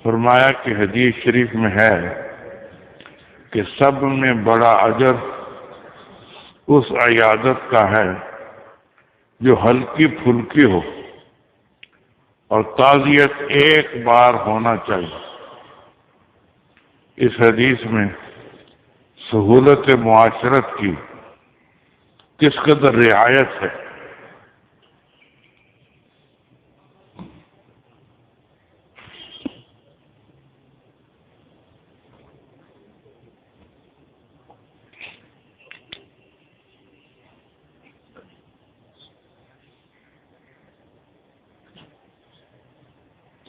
فرمایا کہ حدیث شریف میں ہے کہ سب میں بڑا اجر اس عیادت کا ہے جو ہلکی پھلکی ہو اور تعزیت ایک بار ہونا چاہیے۔ اس حدیث میں سہولت معاشرت کی کس قدر رعایت ہے۔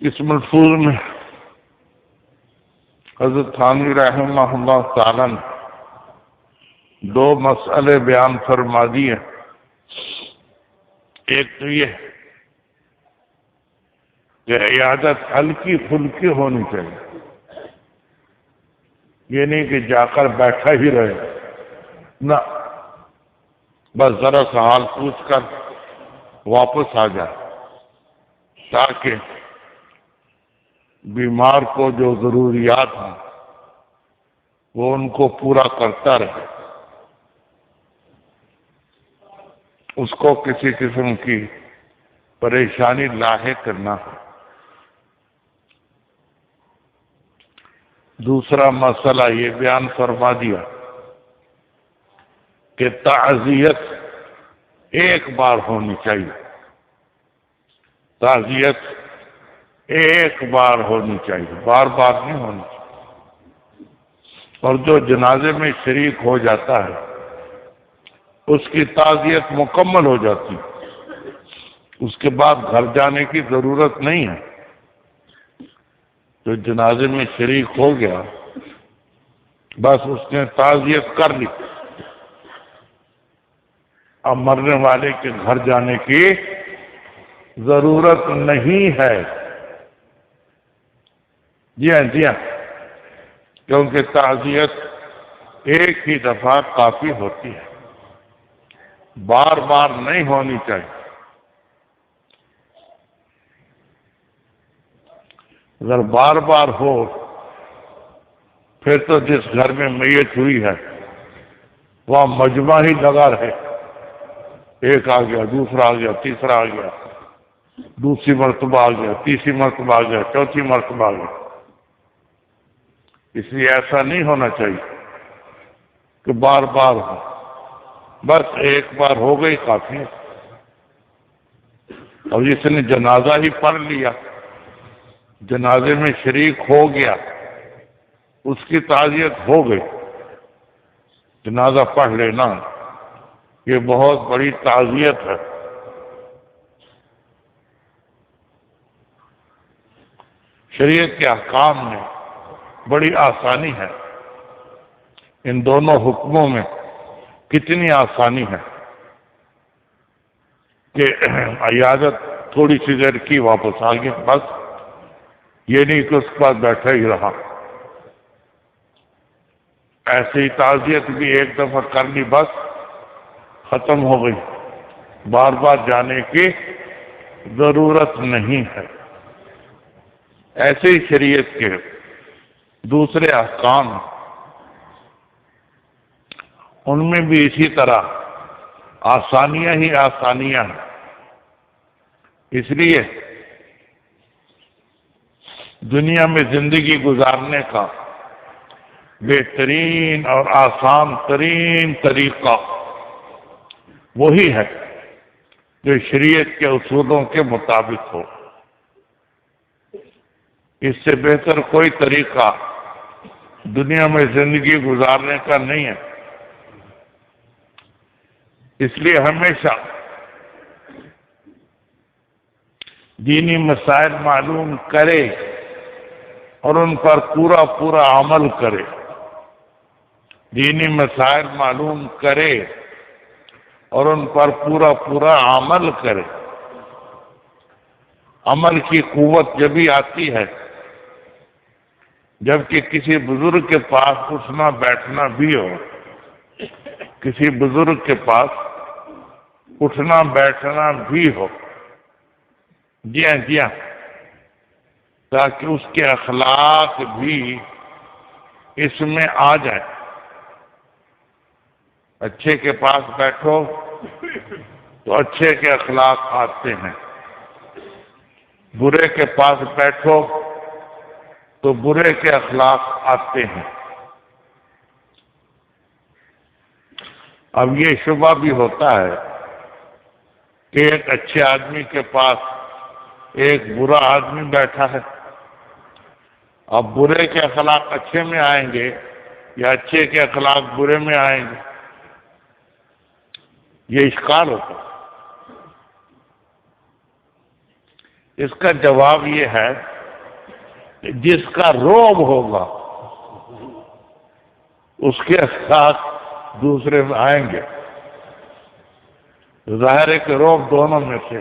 اس ملفوظ میں حضرت تھانوی رحمہ اللہ تعالیٰ نے دو مسئلے بیان فرما دیے۔ ایک تو یہ کہ عیادت ہلکی پھلکی ہونی چاہیے، یہ نہیں کہ جا کر بیٹھا ہی رہے، نہ بس ذرا سا حال پوچھ کر واپس آ جائے، تاکہ بیمار کو جو ضروریات ہیں وہ ان کو پورا کرتا رہے، اس کو کسی قسم کی پریشانی لاحق نہ ہو۔ دوسرا مسئلہ یہ بیان فرما دیا کہ تعزیت ایک بار ہونی چاہیے، تعزیت ایک بار ہونی چاہیے، بار بار نہیں ہونی چاہیے۔ اور جو جنازے میں شریک ہو جاتا ہے اس کی تعزیت مکمل ہو جاتی، اس کے بعد گھر جانے کی ضرورت نہیں ہے۔ جو جنازے میں شریک ہو گیا بس اس نے تعزیت کر لی، اب مرنے والے کے گھر جانے کی ضرورت نہیں ہے۔ جی ہاں، کیونکہ تعزیت ایک ہی دفعہ کافی ہوتی ہے، بار بار نہیں ہونی چاہیے۔ اگر بار بار ہو پھر تو جس گھر میں میت ہوئی ہے وہاں مجمع ہی لگا رہے، ایک آ گیا، دوسرا آ گیا، تیسرا آ گیا، دوسری مرتبہ آ گیا، تیسری مرتبہ آ گیا، چوتھی مرتبہ آ گیا۔ اس لیے ایسا نہیں ہونا چاہیے کہ بار بار ہو، بس ایک بار ہو گئی کافی ہے۔ اور جس نے جنازہ ہی پڑھ لیا، جنازے میں شریک ہو گیا، اس کی تعزیت ہو گئی، جنازہ پڑھ لینا یہ بہت بڑی تعزیت ہے۔ شریعت کے احکام میں بڑی آسانی ہے، ان دونوں حکموں میں کتنی آسانی ہے کہ عیادت تھوڑی سی دیر کی واپس آ گیا، بس یہ نہیں کہ اس کے بعد بیٹھا ہی رہا۔ ایسے ہی تعزیت بھی ایک دفعہ کر لی، بس ختم ہو گئی، بار بار جانے کی ضرورت نہیں ہے۔ ایسے ہی شریعت کے دوسرے احکام ان میں بھی اسی طرح آسانیاں ہی آسانیاں ہیں۔ اس لیے دنیا میں زندگی گزارنے کا بہترین اور آسان ترین طریقہ وہی ہے جو شریعت کے اصولوں کے مطابق ہو۔ اس سے بہتر کوئی طریقہ دنیا میں زندگی گزارنے کا نہیں ہے۔ اس لیے ہمیشہ دینی مسائل معلوم کرے اور ان پر پورا پورا عمل کرے، دینی مسائل معلوم کرے اور ان پر پورا پورا عمل کرے۔ عمل کی قوت جبھی آتی ہے جبکہ کسی بزرگ کے پاس اٹھنا بیٹھنا بھی ہو، کسی بزرگ کے پاس اٹھنا بیٹھنا بھی ہو۔ جی ہاں، تاکہ اس کے اخلاق بھی اس میں آ جائیں۔ اچھے کے پاس بیٹھو تو اچھے کے اخلاق آتے ہیں، برے کے پاس بیٹھو تو برے کے اخلاق آتے ہیں۔ اب یہ شبہ بھی ہوتا ہے کہ ایک اچھے آدمی کے پاس ایک برا آدمی بیٹھا ہے، اب برے کے اخلاق اچھے میں آئیں گے یا اچھے کے اخلاق برے میں آئیں گے؟ یہ اشکال ہوتا ہے۔ اس کا جواب یہ ہے کہ جس کا روب ہوگا اس کے اخلاق دوسرے میں آئیں گے۔ ظاہر ہے کہ روب دونوں میں سے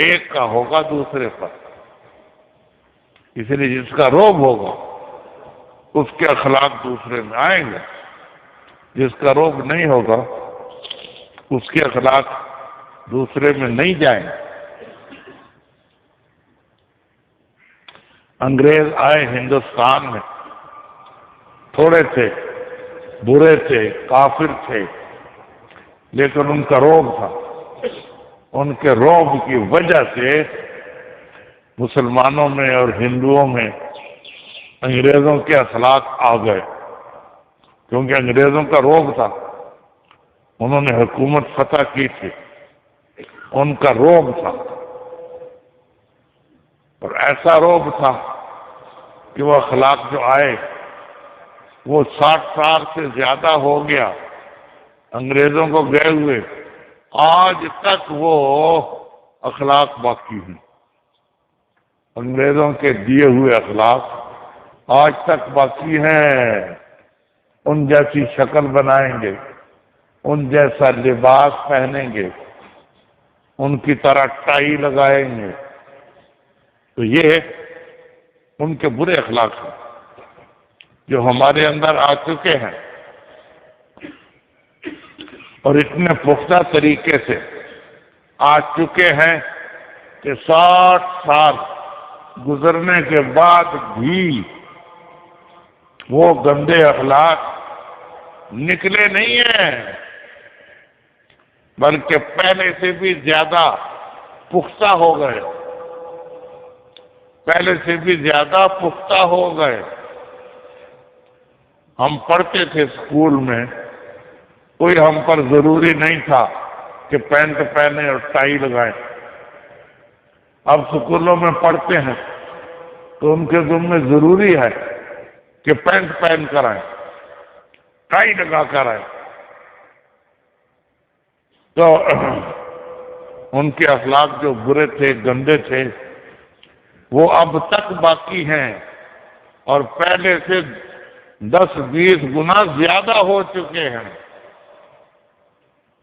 ایک کا ہوگا دوسرے پر، اس لیے جس کا روب ہوگا اس کے اخلاق دوسرے میں آئیں گے، جس کا روب نہیں ہوگا اس کے اخلاق دوسرے میں نہیں جائیں گے۔ انگریز آئے ہندوستان میں، تھوڑے تھے، برے تھے، کافر تھے، لیکن ان کا روب تھا۔ ان کے روب کی وجہ سے مسلمانوں میں اور ہندوؤں میں انگریزوں کے اخلاق آ گئے، کیونکہ انگریزوں کا روب تھا، انہوں نے حکومت فتح کی تھی، ان کا روب تھا، اور ایسا روب تھا کہ وہ اخلاق جو آئے وہ 60 سال سے زیادہ ہو گیا انگریزوں کو گئے ہوئے، آج تک وہ اخلاق باقی ہیں۔ انگریزوں کے دیے ہوئے اخلاق آج تک باقی ہیں۔ ان جیسی شکل بنائیں گے، ان جیسا لباس پہنیں گے، ان کی طرح ٹائی لگائیں گے، تو یہ ان کے برے اخلاق ہیں جو ہمارے اندر آ چکے ہیں، اور اتنے پختہ طریقے سے آ چکے ہیں کہ 60 سال گزرنے کے بعد بھی وہ گندے اخلاق نکلے نہیں ہیں، بلکہ پہلے سے بھی زیادہ پختہ ہو گئے، پہلے سے بھی زیادہ پختہ ہو گئے۔ ہم پڑھتے تھے اسکول میں، کوئی ہم پر ضروری نہیں تھا کہ پینٹ پہنے اور ٹائی لگائیں۔ اب اسکولوں میں پڑھتے ہیں تو ان کے ذمہ ضروری ہے کہ پینٹ پہن کر آئیں، ٹائی لگا کر آئیں۔ تو ان کے اخلاق جو برے تھے، گندے تھے، وہ اب تک باقی ہیں، اور پہلے سے 10-20 گنا زیادہ ہو چکے ہیں،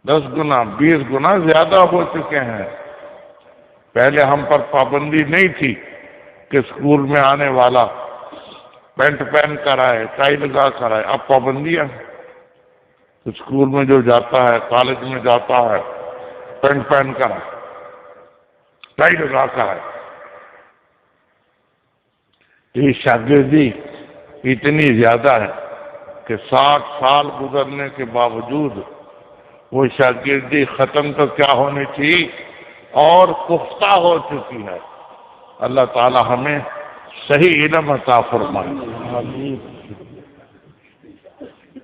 10 گنا 20 گنا زیادہ ہو چکے ہیں۔ پہلے ہم پر پابندی نہیں تھی کہ اسکول میں آنے والا پینٹ پہن کر آئے، ٹائی لگا کر آئے، اب پابندیاں ہیں۔ اسکول میں جو جاتا ہے، کالج میں جاتا ہے، پینٹ پہن کر آئے، ٹائی لگا کر آئے۔ یہ شاگردی اتنی زیادہ ہے کہ 60 سال گزرنے کے باوجود وہ شاگردی ختم تو کیا ہونی تھی، اور پختہ ہو چکی ہے۔ اللہ تعالی ہمیں صحیح علم عطا فرمائے۔